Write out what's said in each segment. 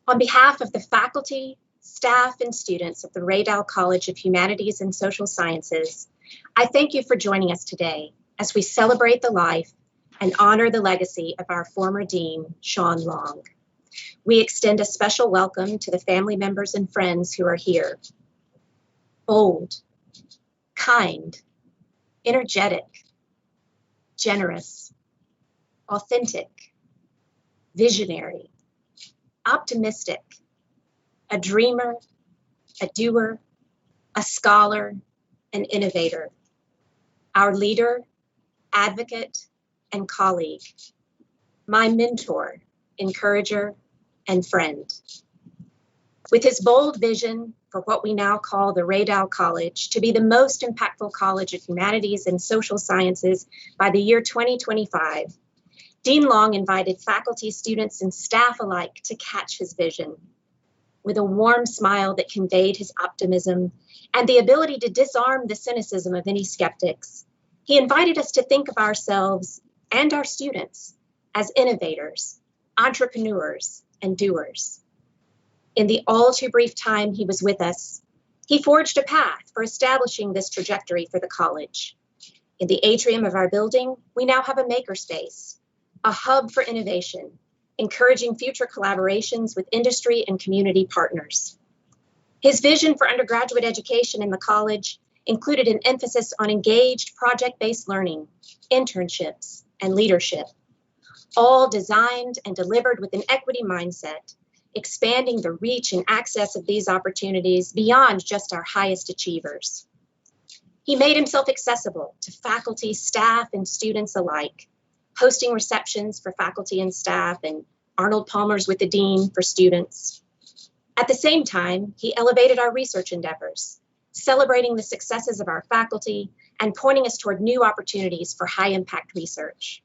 On behalf of the faculty, staff, and students of the Radow College of Humanities and Social Sciences, I thank you for joining us today as we celebrate the life and honor the legacy of our former dean, Shawn Long. We extend a special welcome to the family members and friends who are here. Bold, kind, energetic, generous, authentic, visionary, optimistic, a dreamer, a doer, a scholar, an innovator, our leader, advocate, and colleague, my mentor, encourager, and friend. With his bold vision for what we now call the Radow College to be the most impactful college of humanities and social sciences by the year 2025, Dean Long invited faculty, students, and staff alike to catch his vision. With a warm smile that conveyed his optimism and the ability to disarm the cynicism of any skeptics, he invited us to think of ourselves and our students as innovators, entrepreneurs, and doers. In the all too brief time he was with us, he forged a path for establishing this trajectory for the college. In the atrium of our building, we now have a makerspace, a hub for innovation, encouraging future collaborations with industry and community partners. His vision for undergraduate education in the college included an emphasis on engaged project-based learning, internships, and leadership, all designed and delivered with an equity mindset, expanding the reach and access of these opportunities beyond just our highest achievers. He made himself accessible to faculty, staff, and students alike, hosting receptions for faculty and staff and Arnold Palmer's with the dean for students. At the same time, he elevated our research endeavors, celebrating the successes of our faculty and pointing us toward new opportunities for high-impact research.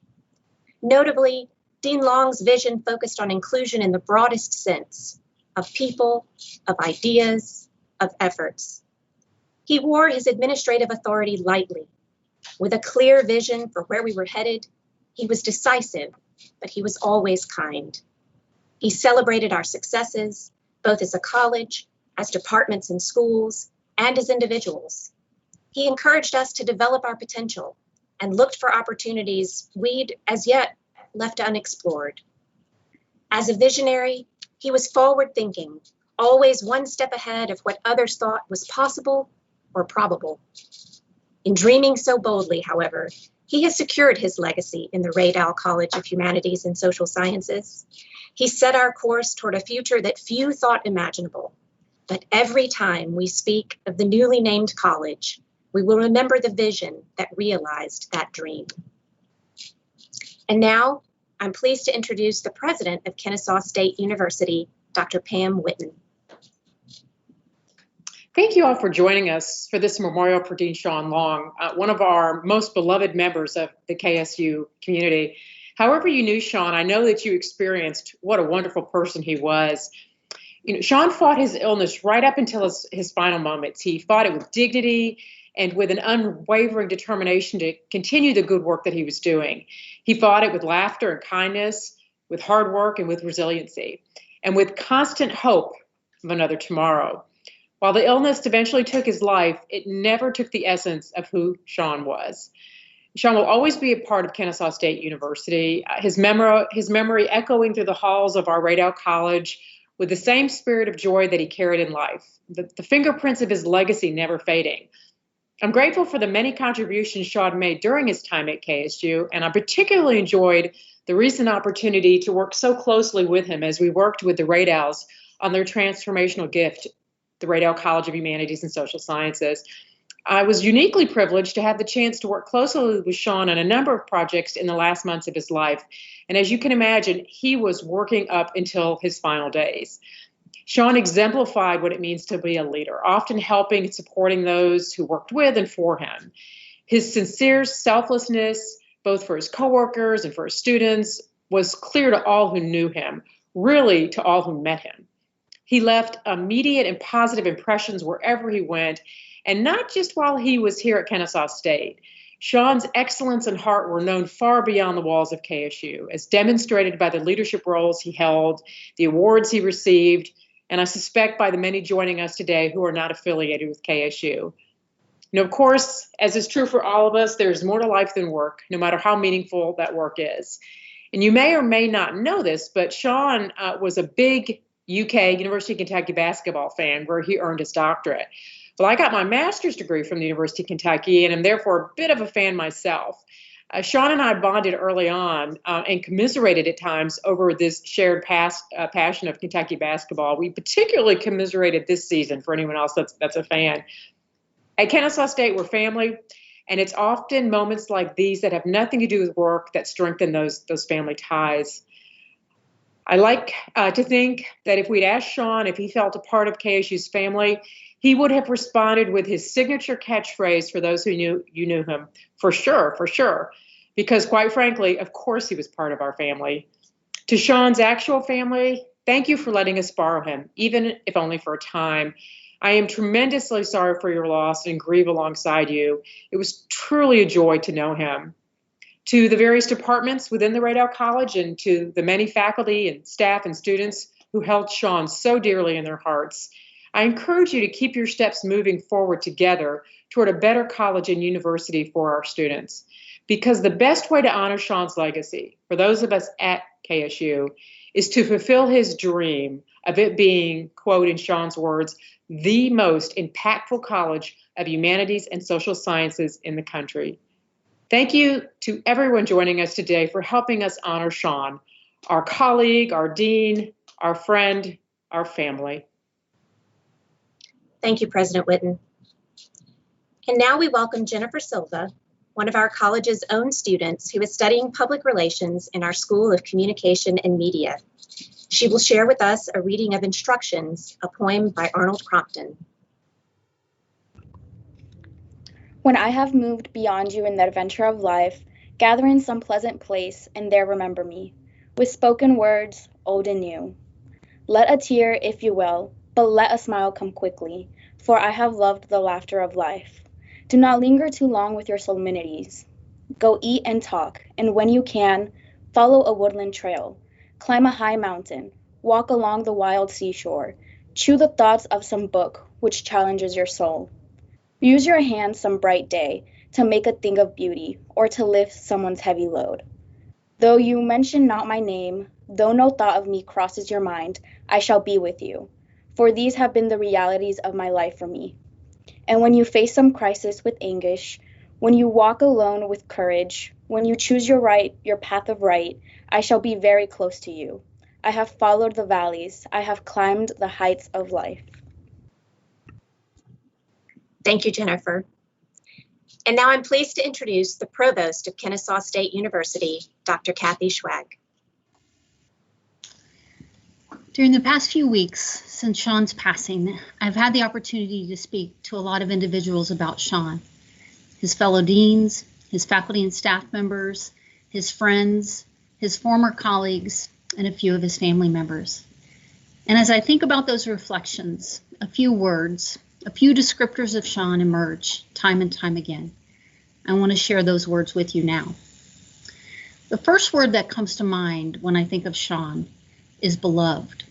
Notably, Dean Long's vision focused on inclusion in the broadest sense of people, of ideas, of efforts. He wore his administrative authority lightly. With a clear vision for where we were headed, he was decisive, but he was always kind. He celebrated our successes, both as a college, as departments and schools, and as individuals. He encouraged us to develop our potential and looked for opportunities we'd, as yet, left unexplored. As a visionary, he was forward-thinking, always one step ahead of what others thought was possible or probable. In dreaming so boldly, however, he has secured his legacy in the Radow College of Humanities and Social Sciences. He set our course toward a future that few thought imaginable. But every time we speak of the newly named college, we will remember the vision that realized that dream. And now, I'm pleased to introduce the president of Kennesaw State University, Dr. Pam Whitton. Thank you all for joining us for this memorial for Dean Shawn Long, one of our most beloved members of the KSU community. However you knew Shawn, I know that you experienced what a wonderful person he was. You know, Shawn fought his illness right up until his final moments. He fought it with dignity and with an unwavering determination to continue the good work that he was doing. He fought it with laughter and kindness, with hard work and with resiliency, and with constant hope of another tomorrow. While the illness eventually took his life, it never took the essence of who Shawn was. Shawn will always be a part of Kennesaw State University, his memory echoing through the halls of our Radow College with the same spirit of joy that he carried in life, the fingerprints of his legacy never fading. I'm grateful for the many contributions Shawn made during his time at KSU, and I particularly enjoyed the recent opportunity to work so closely with him as we worked with the Radows on their transformational gift, the Radow College of Humanities and Social Sciences. I was uniquely privileged to have the chance to work closely with Shawn on a number of projects in the last months of his life. And as you can imagine, he was working up until his final days. Shawn exemplified what it means to be a leader, often helping and supporting those who worked with and for him. His sincere selflessness, both for his coworkers and for his students, was clear to all who knew him, really to all who met him. He left immediate and positive impressions wherever he went, and not just while he was here at Kennesaw State. Shawn's excellence and heart were known far beyond the walls of KSU, as demonstrated by the leadership roles he held, the awards he received, and I suspect by the many joining us today who are not affiliated with KSU. Of course, as is true for all of us, there's more to life than work, no matter how meaningful that work is. And you may or may not know this, but Shawn was a big UK, University of Kentucky basketball fan, where he earned his doctorate. Well, I got my master's degree from the University of Kentucky, and am therefore a bit of a fan myself. Shawn and I bonded early on and commiserated at times over this shared passion of Kentucky basketball. We particularly commiserated this season for anyone else that's a fan. At Kennesaw State, we're family, and it's often moments like these that have nothing to do with work that strengthen those family ties. I like to think that if we'd asked Shawn if he felt a part of KSU's family, he would have responded with his signature catchphrase for those who knew him, for sure, because quite frankly, of course he was part of our family. To Shawn's actual family, thank you for letting us borrow him, even if only for a time. I am tremendously sorry for your loss and grieve alongside you. It was truly a joy to know him. To the various departments within the Radow College and to the many faculty and staff and students who held Shawn so dearly in their hearts, I encourage you to keep your steps moving forward together toward a better college and university for our students. Because the best way to honor Shawn's legacy, for those of us at KSU, is to fulfill his dream of it being, quote in Shawn's words, the most impactful college of humanities and social sciences in the country. Thank you to everyone joining us today for helping us honor Shawn, our colleague, our dean, our friend, our family. Thank you, President Whitton. And now we welcome Jennifer Silva, one of our college's own students who is studying public relations in our School of Communication and Media. She will share with us a reading of Instructions, a poem by Arnold Crompton. When I have moved beyond you in the adventure of life, gather in some pleasant place and there remember me, with spoken words, old and new. Let a tear, if you will, but let a smile come quickly, for I have loved the laughter of life. Do not linger too long with your solemnities. Go eat and talk, and when you can, follow a woodland trail. Climb a high mountain, walk along the wild seashore, chew the thoughts of some book which challenges your soul. Use your hands some bright day to make a thing of beauty or to lift someone's heavy load. Though you mention not my name, though no thought of me crosses your mind, I shall be with you, for these have been the realities of my life for me. And when you face some crisis with anguish, when you walk alone with courage, when you choose your path of right, I shall be very close to you. I have followed the valleys, I have climbed the heights of life. Thank you, Jennifer. And now I'm pleased to introduce the Provost of Kennesaw State University, Dr. Kathy Schwag. During the past few weeks since Shawn's passing, I've had the opportunity to speak to a lot of individuals about Shawn, his fellow deans, his faculty and staff members, his friends, his former colleagues, and a few of his family members. And as I think about those reflections, a few words, a few descriptors of Shawn emerge time and time again. I want to share those words with you now. The first word that comes to mind when I think of Shawn is beloved.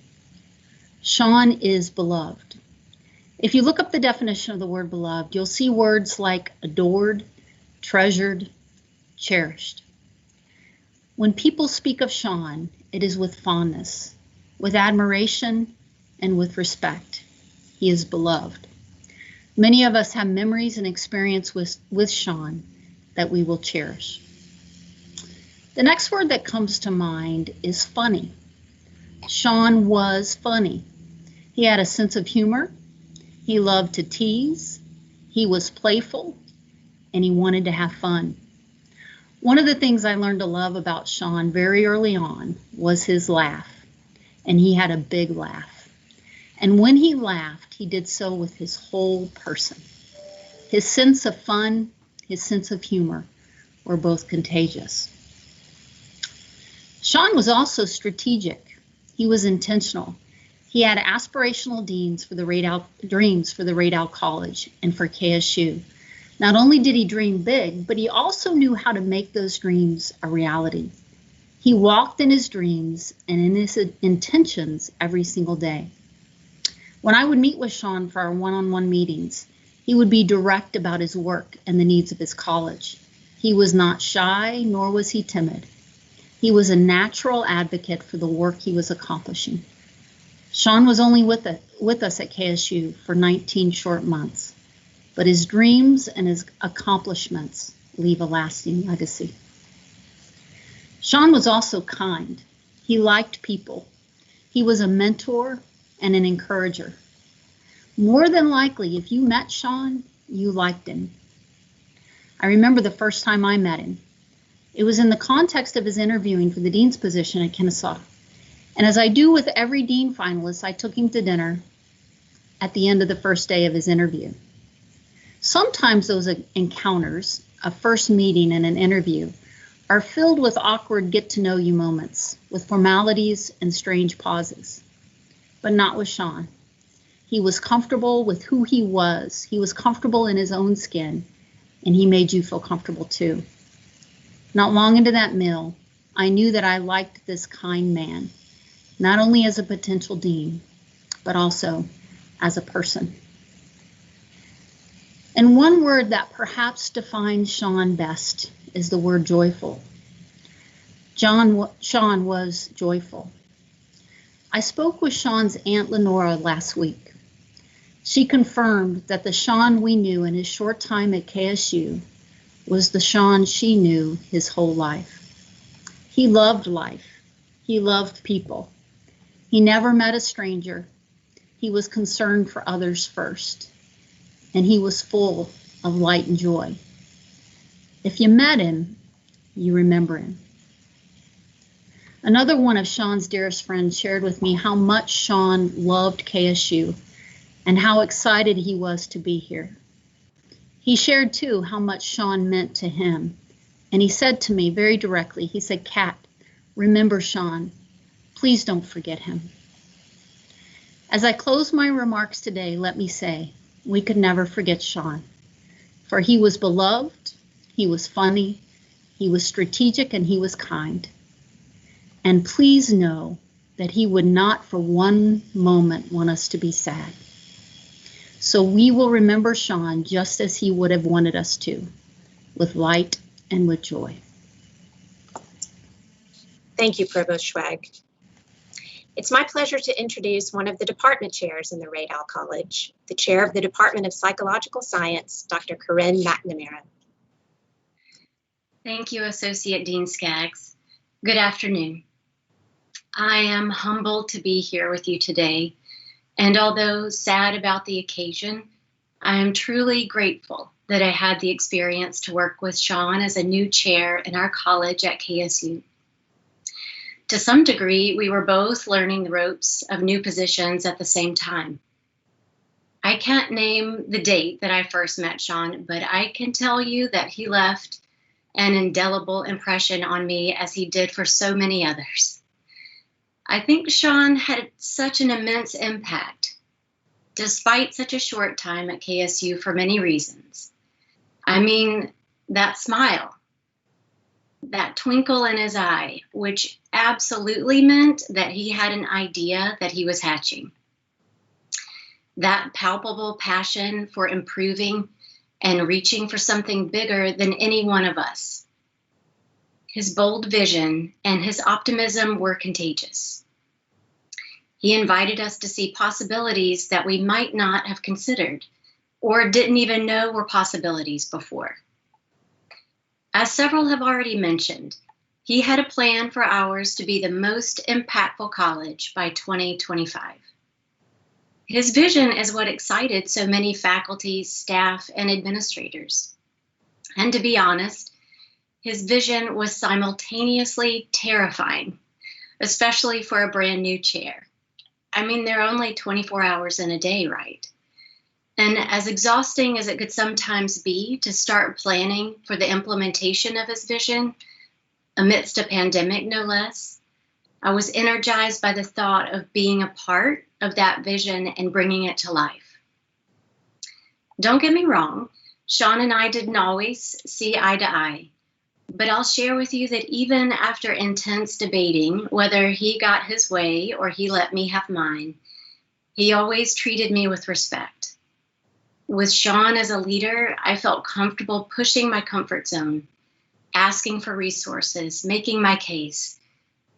Shawn is beloved. If you look up the definition of the word beloved, you'll see words like adored, treasured, cherished. When people speak of Shawn, it is with fondness, with admiration, and with respect. He is beloved. Many of us have memories and experience with Shawn that we will cherish. The next word that comes to mind is funny. Shawn was funny. He had a sense of humor. He loved to tease. He was playful, and he wanted to have fun. One of the things I learned to love about Shawn very early on was his laugh, and he had a big laugh. And when he laughed, he did so with his whole person. His sense of fun, his sense of humor were both contagious. Shawn was also strategic. He was intentional. He had aspirational dreams for the Radow College and for KSU. Not only did he dream big, but he also knew how to make those dreams a reality. He walked in his dreams and in his intentions every single day. When I would meet with Shawn for our one-on-one meetings, he would be direct about his work and the needs of his college. He was not shy, nor was he timid. He was a natural advocate for the work he was accomplishing. Shawn was only with us at KSU for 19 short months, but his dreams and his accomplishments leave a lasting legacy. Shawn was also kind. He liked people. He was a mentor and an encourager. More than likely, if you met Shawn, you liked him. I remember the first time I met him. It was in the context of his interviewing for the dean's position at Kennesaw. And as I do with every dean finalist, I took him to dinner at the end of the first day of his interview. Sometimes those encounters, a first meeting and an interview, are filled with awkward get-to-know-you moments, with formalities and strange pauses. But not with Shawn. He was comfortable with who he was. He was comfortable in his own skin, and he made you feel comfortable too. Not long into that meal, I knew that I liked this kind man, not only as a potential dean, but also as a person. And one word that perhaps defines Shawn best is the word joyful. Shawn was joyful. I spoke with Shawn's Aunt Lenora last week. She confirmed that the Shawn we knew in his short time at KSU was the Shawn she knew his whole life. He loved life. He loved people. He never met a stranger. He was concerned for others first. And he was full of light and joy. If you met him, you remember him. Another one of Shawn's dearest friends shared with me how much Shawn loved KSU and how excited he was to be here. He shared too how much Shawn meant to him. And he said to me very directly, he said, "Kat, remember Shawn. Please don't forget him." As I close my remarks today, let me say, we could never forget Shawn. For he was beloved, he was funny, he was strategic, and he was kind. And please know that he would not for one moment want us to be sad. So we will remember Shawn just as he would have wanted us to, with light and with joy. Thank you, Provost Schwag. It's my pleasure to introduce one of the department chairs in the Radow College, the chair of the Department of Psychological Science, Dr. Corinne McNamara. Thank you, Associate Dean Skaggs. Good afternoon. I am humbled to be here with you today, and although sad about the occasion, I am truly grateful that I had the experience to work with Shawn as a new chair in our college at KSU. To some degree, we were both learning the ropes of new positions at the same time. I can't name the date that I first met Shawn, but I can tell you that he left an indelible impression on me as he did for so many others. I think Shawn had such an immense impact, despite such a short time at KSU for many reasons. I mean, that smile, that twinkle in his eye, which absolutely meant that he had an idea that he was hatching. That palpable passion for improving and reaching for something bigger than any one of us. His bold vision and his optimism were contagious. He invited us to see possibilities that we might not have considered or didn't even know were possibilities before. As several have already mentioned, he had a plan for ours to be the most impactful college by 2025. His vision is what excited so many faculty, staff, and administrators. And to be honest, his vision was simultaneously terrifying, especially for a brand new chair. I mean, there are only 24 hours in a day, right? And as exhausting as it could sometimes be to start planning for the implementation of his vision, amidst a pandemic no less, I was energized by the thought of being a part of that vision and bringing it to life. Don't get me wrong, Shawn and I didn't always see eye to eye, but I'll share with you that even after intense debating whether he got his way or he let me have mine, he always treated me with respect. With Shawn as a leader, I felt comfortable pushing my comfort zone, asking for resources, making my case,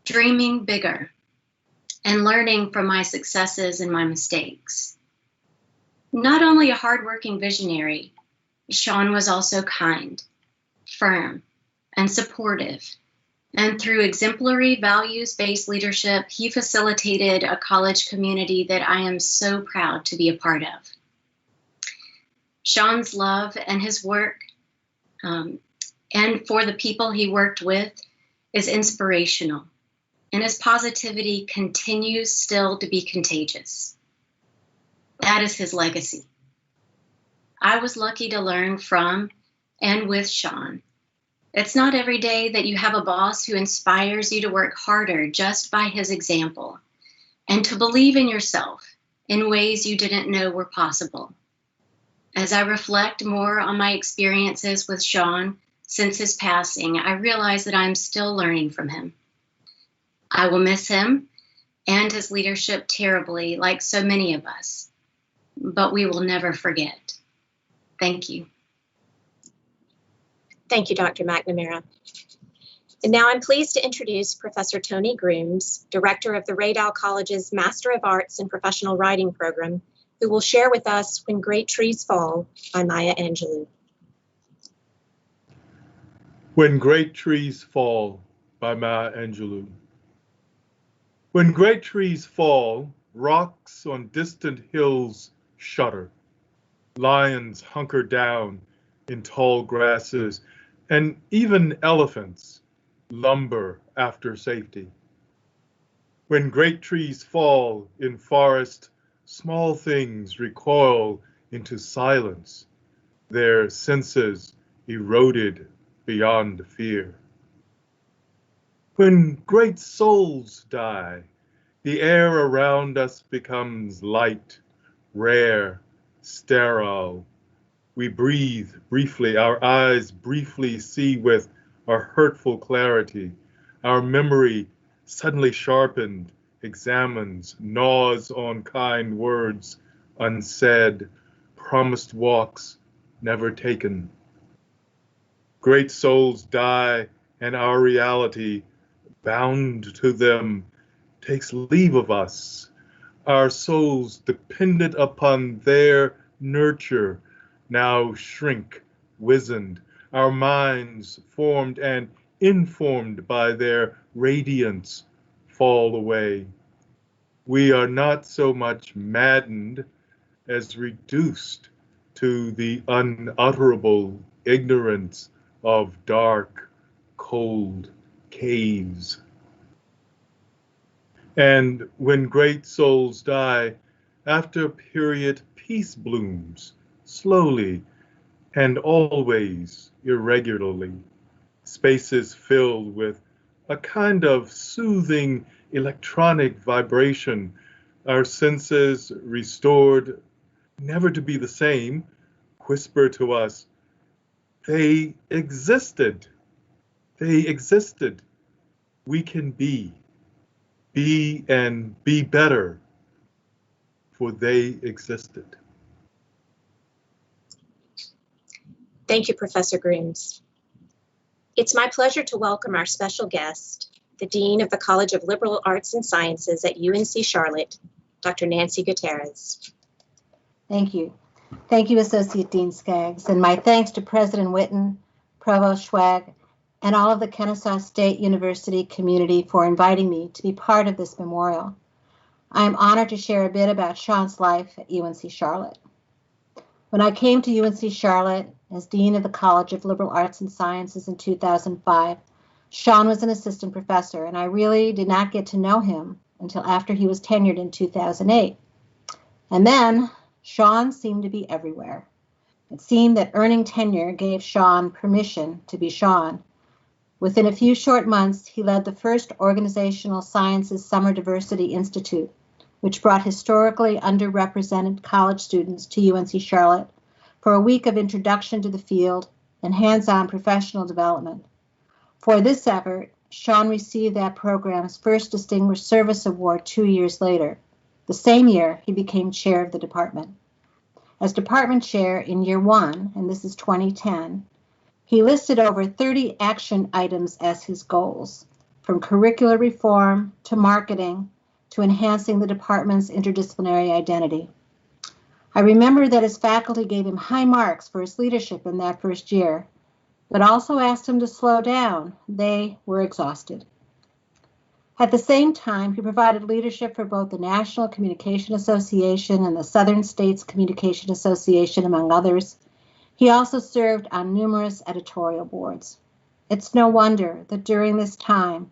dreaming bigger, and learning from my successes and my mistakes. Not only a hardworking visionary, Shawn was also kind, firm, and supportive. And through exemplary values-based leadership, he facilitated a college community that I am so proud to be a part of. Shawn's love and his work, and for the people he worked with, is inspirational. And his positivity continues still to be contagious. That is his legacy. I was lucky to learn from and with Shawn. It's not every day that you have a boss who inspires you to work harder just by his example and to believe in yourself in ways you didn't know were possible. As I reflect more on my experiences with Shawn since his passing, I realize that I'm still learning from him. I will miss him and his leadership terribly, like so many of us, but we will never forget. Thank you. Thank you, Dr. McNamara. And now I'm pleased to introduce Professor Tony Grooms, Director of the Radow College's Master of Arts in Professional Writing program, who will share with us When Great Trees Fall by Maya Angelou. When Great Trees Fall by Maya Angelou. When great trees fall, rocks on distant hills shudder. Lions hunker down in tall grasses, and even elephants lumber after safety. When great trees fall in forest, small things recoil into silence, their senses eroded beyond fear. When great souls die, the air around us becomes light, rare, sterile. We breathe briefly, our eyes briefly see with a hurtful clarity. Our memory, suddenly sharpened, examines, gnaws on kind words, unsaid, promised walks, never taken. Great souls die, and our reality, bound to them, takes leave of us. Our souls, dependent upon their nurture, now shrink, wizened. Our minds, formed and informed by their radiance, fall away. We are not so much maddened as reduced to the unutterable ignorance of dark, cold caves. And when great souls die, after a period, peace blooms, slowly and always irregularly. Spaces filled with a kind of soothing electronic vibration, our senses restored, never to be the same, whisper to us, they existed. They existed. We can be and be better, for they existed. Thank you, Professor Grooms. It's my pleasure to welcome our special guest, the Dean of the College of Liberal Arts and Sciences at UNC Charlotte, Dr. Nancy Gutierrez. Thank you. Thank you, Associate Dean Skaggs, and my thanks to President Whitton, Provost Schwag, and all of the Kennesaw State University community for inviting me to be part of this memorial. I am honored to share a bit about Shawn's life at UNC Charlotte. When I came to UNC Charlotte as Dean of the College of Liberal Arts and Sciences in 2005, Shawn was an assistant professor, and I really did not get to know him until after he was tenured in 2008. And then Shawn seemed to be everywhere. It seemed that earning tenure gave Shawn permission to be Shawn. Within a few short months, he led the first Organizational Sciences Summer Diversity Institute, which brought historically underrepresented college students to UNC Charlotte for a week of introduction to the field and hands-on professional development. For this effort, Shawn received that program's first Distinguished Service Award 2 years later. The same year, he became chair of the department. As department chair in year 1, and this is 2010, he listed over 30 action items as his goals, from curricular reform to marketing to enhancing the department's interdisciplinary identity. I remember that his faculty gave him high marks for his leadership in that first year, but also asked him to slow down. They were exhausted. At the same time, he provided leadership for both the National Communication Association and the Southern States Communication Association, among others. He also served on numerous editorial boards. It's no wonder that during this time,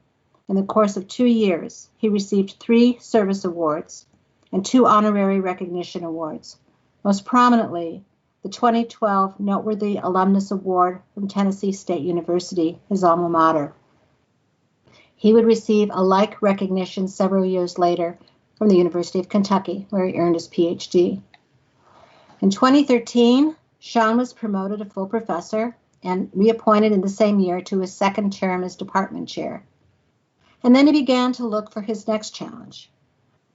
in the course of 2 years, he received 3 service awards and 2 honorary recognition awards. Most prominently, the 2012 Noteworthy Alumnus Award from Tennessee State University, his alma mater. He would receive a like recognition several years later from the University of Kentucky, where he earned his PhD. In 2013, Shawn was promoted to full professor and reappointed in the same year to his second term as department chair. And then he began to look for his next challenge.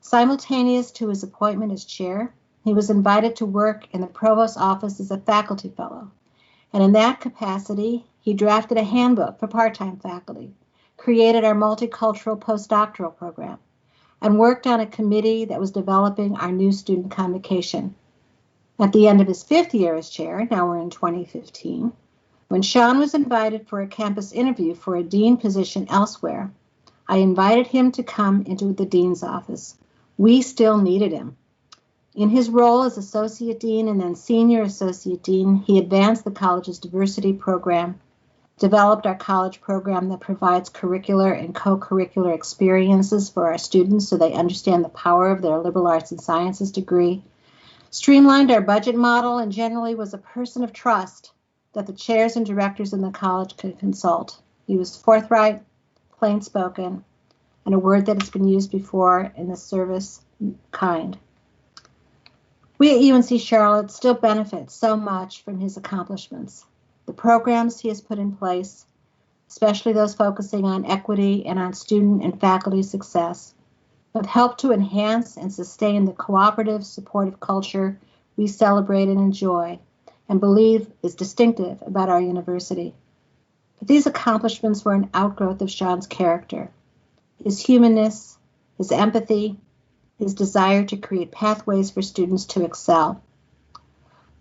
Simultaneous to his appointment as chair, he was invited to work in the provost's office as a faculty fellow. And in that capacity, he drafted a handbook for part-time faculty, created our multicultural postdoctoral program, and worked on a committee that was developing our new student convocation. At the end of his 5th year as chair, now we're in 2015, when Shawn was invited for a campus interview for a dean position elsewhere, I invited him to come into the dean's office. We still needed him. In his role as associate dean and then senior associate dean, he advanced the college's diversity program, developed our college program that provides curricular and co-curricular experiences for our students so they understand the power of their liberal arts and sciences degree, streamlined our budget model, and generally was a person of trust that the chairs and directors in the college could consult. He was forthright, plain-spoken, and a word that has been used before in the service, kind. We at UNC Charlotte still benefit so much from his accomplishments. The programs he has put in place, especially those focusing on equity and on student and faculty success, have helped to enhance and sustain the cooperative, supportive culture we celebrate and enjoy and believe is distinctive about our university. But these accomplishments were an outgrowth of Shawn's character, his humanness, his empathy, his desire to create pathways for students to excel.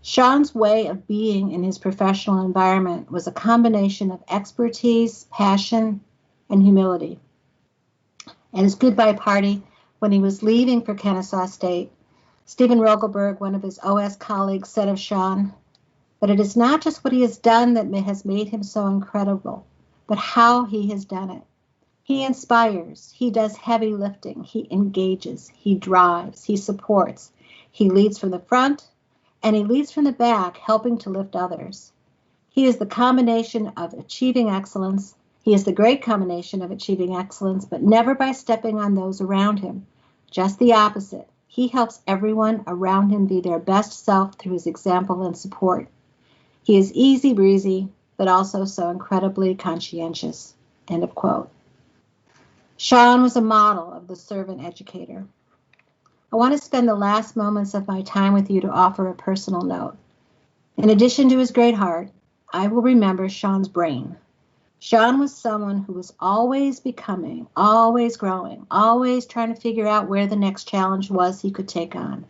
Shawn's way of being in his professional environment was a combination of expertise, passion, and humility. At his goodbye party, when he was leaving for Kennesaw State, Stephen Rogelberg, one of his OS colleagues, said of Shawn, "But it is not just what he has done that has made him so incredible, but how he has done it. He inspires, he does heavy lifting, he engages, he drives, he supports, he leads from the front, and he leads from the back, helping to lift others. He is the combination of achieving excellence. He is the great combination of achieving excellence, but never by stepping on those around him. Just the opposite. He helps everyone around him be their best self through his example and support. He is easy breezy, but also so incredibly conscientious." End of quote. Shawn was a model of the servant educator. I want to spend the last moments of my time with you to offer a personal note. In addition to his great heart, I will remember Shawn's brain. Shawn was someone who was always becoming, always growing, always trying to figure out where the next challenge was he could take on.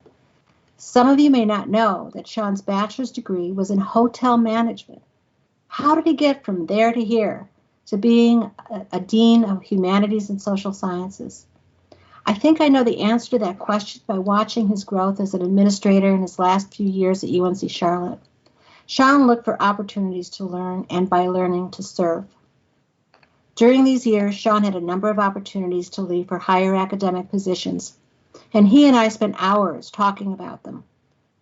Some of you may not know that Shawn's bachelor's degree was in hotel management. How did he get from there to here, to being a dean of humanities and social sciences? I think I know the answer to that question by watching his growth as an administrator in his last few years at UNC Charlotte. Shawn looked for opportunities to learn and by learning to serve. During these years, Shawn had a number of opportunities to leave for higher academic positions, and he and I spent hours talking about them.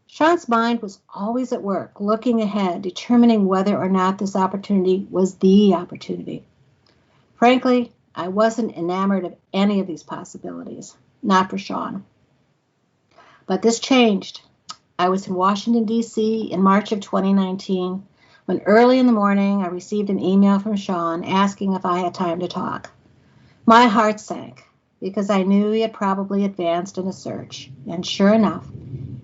Shawn's mind was always at work, looking ahead, determining whether or not this opportunity was the opportunity. Frankly, I wasn't enamored of any of these possibilities, not for Shawn. But this changed. I was in Washington, D.C. in March of 2019 when early in the morning I received an email from Shawn asking if I had time to talk. My heart sank because I knew he had probably advanced in a search, and sure enough,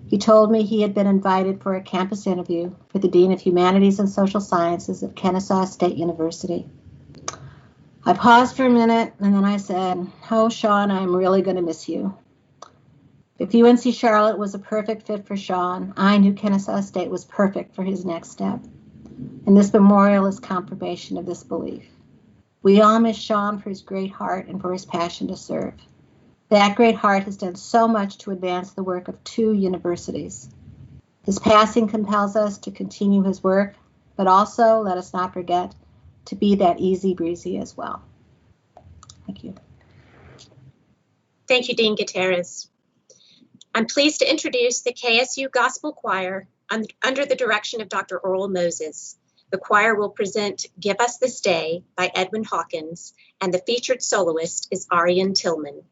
he told me he had been invited for a campus interview for the Dean of Humanities and Social Sciences at Kennesaw State University. I paused for a minute and then I said, "Oh, Shawn, I'm really going to miss you." If UNC Charlotte was a perfect fit for Shawn, I knew Kennesaw State was perfect for his next step. And this memorial is confirmation of this belief. We all miss Shawn for his great heart and for his passion to serve. That great heart has done so much to advance the work of 2 universities. His passing compels us to continue his work, but also, let us not forget, to be that easy breezy as well. Thank you. Thank you, Dean Gutierrez. I'm pleased to introduce the KSU Gospel Choir under the direction of Dr. Earl Moses. The choir will present Give Us This Day by Edwin Hawkins, and the featured soloist is Arian Tillman.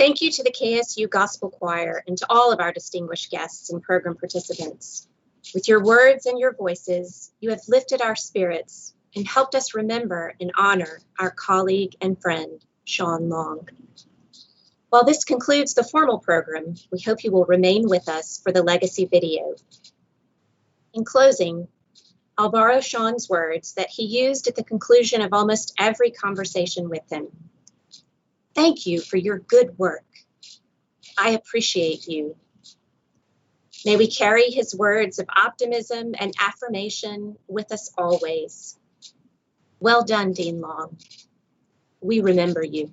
Thank you to the KSU Gospel Choir and to all of our distinguished guests and program participants. With your words and your voices, you have lifted our spirits and helped us remember and honor our colleague and friend, Shawn Long. While this concludes the formal program, we hope you will remain with us for the legacy video. In closing, I'll borrow Shawn's words that he used at the conclusion of almost every conversation with him. Thank you for your good work. I appreciate you. May we carry his words of optimism and affirmation with us always. Well done, Dean Long. We remember you.